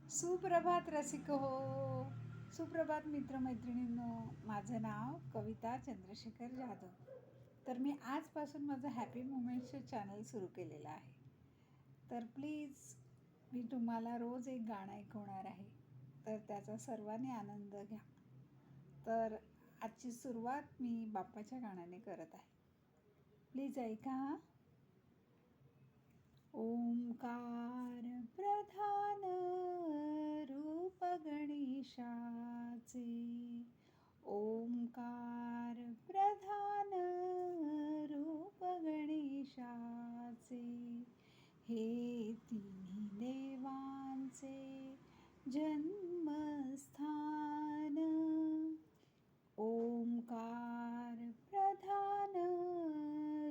सुप्रभात रसिक हो. सुप्रभात मित्रमैत्रिणींनो. माझं नाव कविता चंद्रशेखर जाधव. तर मी आजपासून माझं हॅपी मुमेंट्सचं चॅनल सुरू केलेलं आहे. तर प्लीज मी तुम्हाला रोज एक गाणं ऐकवणार आहे, तर त्याचा सर्वांनी आनंद घ्या. तर आजची सुरुवात मी बाप्पाच्या गाण्याने करत आहे. प्लीज ऐका. ओंकार प्रधान रूप गणेशाचे, ओंकार प्रधान रूप गणेशाचे, हे तिन्ही देवांचे जन्मस्थान. ओंकार प्रधान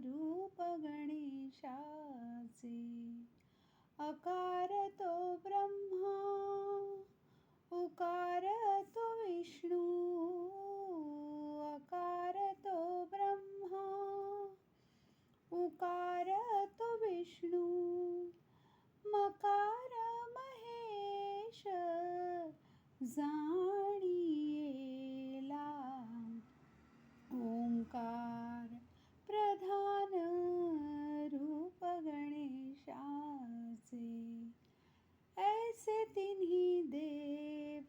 रूप गणेशाचे, अकार तो ब्रह्मा उकार तो विष्णू, अकार तो ब्रह्मा उकार तो विष्णू, मकार महेश जाणियेला. ओंकार प्रधान रूप गणेशाचे, ऐसे तिन्ही देव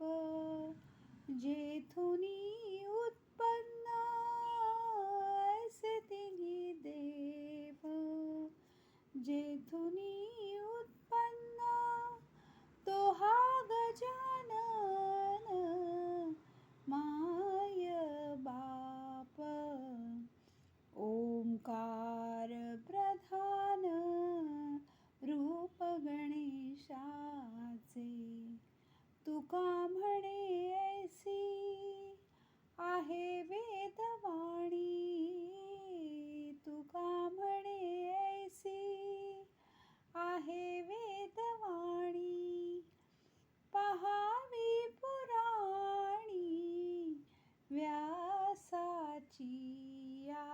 जेथुनी उत्पन्न, ऐसे तिन्ही देव जेथुनी उत्पन्न, तो हा गजानन माय बाप. ओंकार प्रधान रूप गणेशाचे, तुका म्हणे ऐसी आहे वेदवाणी, तुका म्हणे ऐसी आहे वेदवाणी, पहावी पुराणी व्यासाची या.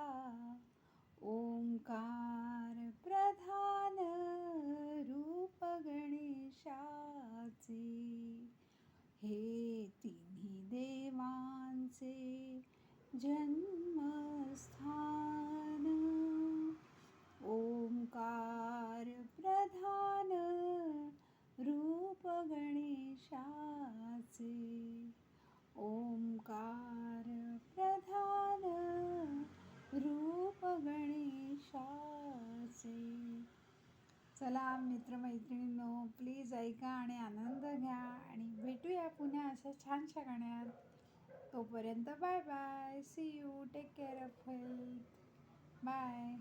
ओंकार प्रधान रूप गणेशाचे, हे तिन्ही देवांचे जन्मस्थान. ओंकार प्रधान रूप गणेशाचे, ओंकार प्रधान रूप गणेशाचे. चला मित्रमैत्रिणींनो, प्लीज ऐका आणि आनंद घ्या आणि भेटूया पुन्हा अशा छानशा गाण्यात. तोपर्यंत bye bye. See you. Take care of health. Bye.